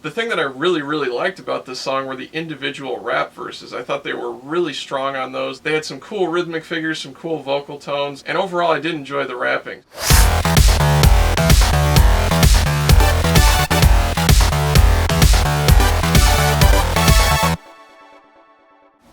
The thing that I really liked about this song were the individual rap verses. I thought they were really strong on those. They had some cool rhythmic figures, some cool vocal tones, and overall I did enjoy the rapping.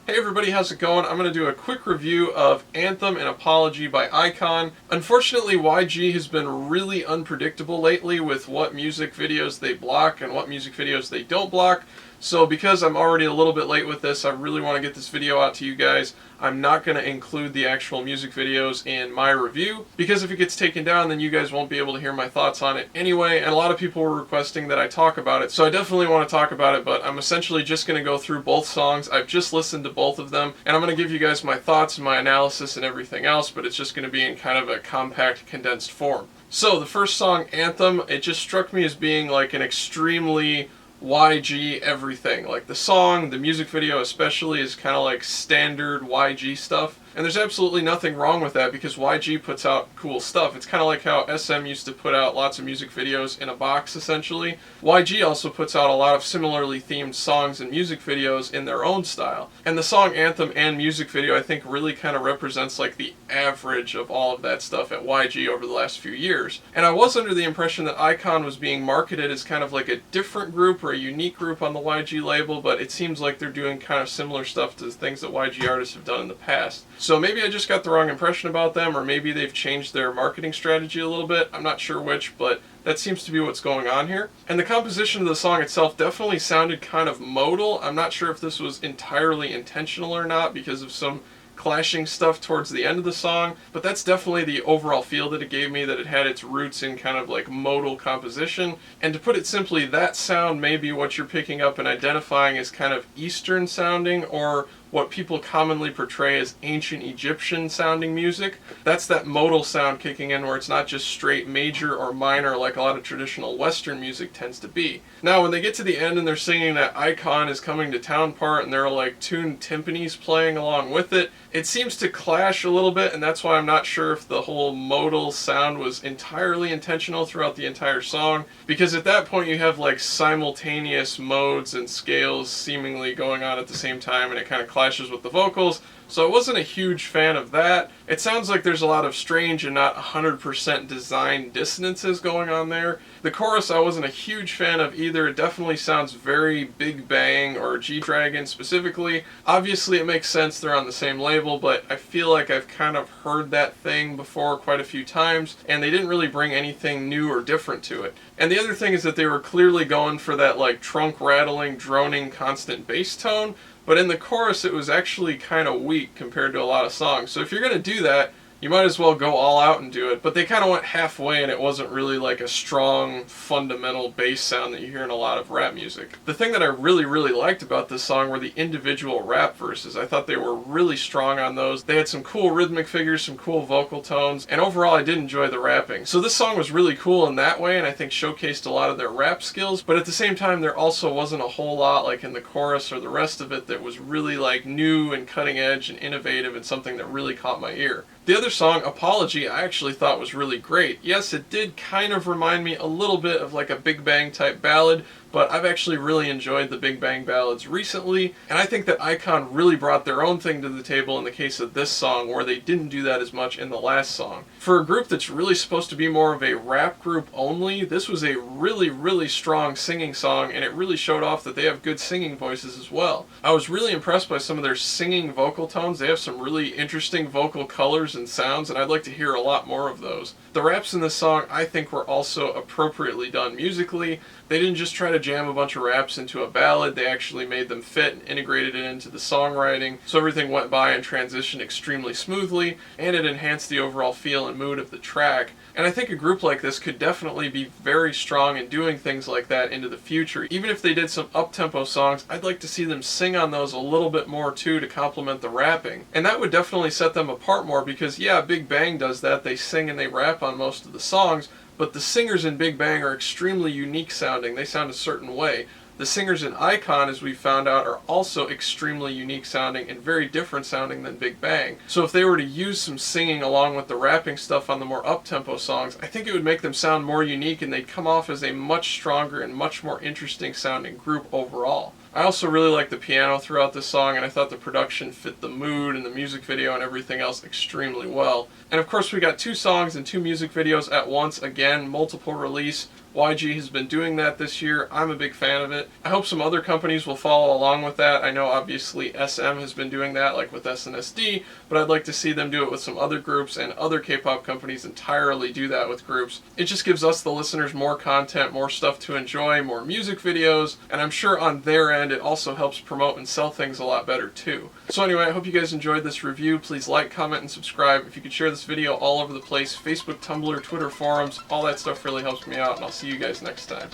Hey everybody, how's it going? I'm going to do a quick review of Anthem and Apology by iKON. Unfortunately, YG has been really unpredictable lately with what music videos they block and what music videos they don't block. So because I'm already a little bit late with this, I really want to get this video out to you guys. I'm not going to include the actual music videos in my review, because if it gets taken down, then you guys won't be able to hear my thoughts on it anyway, and a lot of people were requesting that I talk about it, so I definitely want to talk about it, but I'm essentially just going to go through both songs. I've just listened to both of them, and I'm going to give you guys my thoughts and my analysis and everything else, but it's just going to be in kind of a compact, condensed form. So the first song, Anthem, it just struck me as being like an extremely YG everything. Like the song, the music video especially, is kind of like standard YG stuff. And there's absolutely nothing wrong with that because YG puts out cool stuff. It's kind of like how SM used to put out lots of music videos in a box, essentially. YG also puts out a lot of similarly themed songs and music videos in their own style. And the song Anthem and music video, I think, really kind of represents like the average of all of that stuff at YG over the last few years. And I was under the impression that iKON was being marketed as kind of like a different group or a unique group on the YG label, but it seems like they're doing kind of similar stuff to things that YG artists have done in the past. So maybe I just got the wrong impression about them, or maybe they've changed their marketing strategy a little bit. I'm not sure which, but that seems to be what's going on here. And the composition of the song itself definitely sounded kind of modal. I'm not sure if this was entirely intentional or not because of some clashing stuff towards the end of the song, but that's definitely the overall feel that it gave me, that it had its roots in kind of like modal composition. And to put it simply, that sound may be what you're picking up and identifying as kind of Eastern sounding, or what people commonly portray as ancient Egyptian sounding music. That's that modal sound kicking in where it's not just straight major or minor like a lot of traditional Western music tends to be. Now when they get to the end and they're singing that iKON is coming to town part and there are like tuned timpanis playing along with it, it seems to clash a little bit, and that's why I'm not sure if the whole modal sound was entirely intentional throughout the entire song, because at that point you have like simultaneous modes and scales seemingly going on at the same time, and it kind of clashes with the vocals. So I wasn't a huge fan of that. It sounds like there's a lot of strange and not 100% design dissonances going on there. The chorus I wasn't a huge fan of either. It definitely sounds very Big Bang or G-Dragon specifically. Obviously it makes sense, they're on the same label, but I feel like I've kind of heard that thing before quite a few times, and they didn't really bring anything new or different to it. And the other thing is that they were clearly going for that like trunk rattling, droning, constant bass tone, but in the chorus it was actually kind of weak compared to a lot of songs. So if you're going to do that, you might as well go all out and do it. But they kind of went halfway, and it wasn't really like a strong, fundamental bass sound that you hear in a lot of rap music. The thing that I really liked about this song were the individual rap verses. I thought they were really strong on those. They had some cool rhythmic figures, some cool vocal tones, and overall I did enjoy the rapping. So this song was really cool in that way, and I think showcased a lot of their rap skills, but at the same time there also wasn't a whole lot like in the chorus or the rest of it that was really like new and cutting edge and innovative and something that really caught my ear. The other song, Apology, I actually thought was really great. Yes, it did kind of remind me a little bit of like a Big Bang type ballad, but I've actually really enjoyed the Big Bang ballads recently, and I think that iKON really brought their own thing to the table in the case of this song, where they didn't do that as much in the last song. For a group that's really supposed to be more of a rap group only, this was a really strong singing song, and it really showed off that they have good singing voices as well. I was really impressed by some of their singing vocal tones. They have some really interesting vocal colors and sounds, and I'd like to hear a lot more of those. The raps in this song, I think, were also appropriately done musically. They didn't just try to jam a bunch of raps into a ballad, they actually made them fit and integrated it into the songwriting, so everything went by and transitioned extremely smoothly, and it enhanced the overall feel and mood of the track. And I think a group like this could definitely be very strong in doing things like that into the future. Even if they did some up-tempo songs, I'd like to see them sing on those a little bit more too to complement the rapping. And that would definitely set them apart more because, yeah, Big Bang does that, they sing and they rap on most of the songs, but the singers in Big Bang are extremely unique sounding. They sound a certain way. The singers in iKON, as we found out, are also extremely unique sounding and very different sounding than Big Bang. So if they were to use some singing along with the rapping stuff on the more up-tempo songs, I think it would make them sound more unique and they'd come off as a much stronger and much more interesting sounding group overall. I also really like the piano throughout this song, and I thought the production fit the mood and the music video and everything else extremely well. And of course we got 2 songs and 2 music videos at once, again, multiple release. YG has been doing that this year. I'm a big fan of it. I hope some other companies will follow along with that. I know obviously SM has been doing that, like with SNSD, but I'd like to see them do it with some other groups, and other K-pop companies entirely do that with groups. It just gives us, the listeners, more content, more stuff to enjoy, more music videos, and I'm sure on their end it also helps promote and sell things a lot better too. So anyway, I hope you guys enjoyed this review. Please like, comment, and subscribe. If you could share this video all over the place, Facebook, Tumblr, Twitter forums, all that stuff really helps me out, and I'll see you guys next time.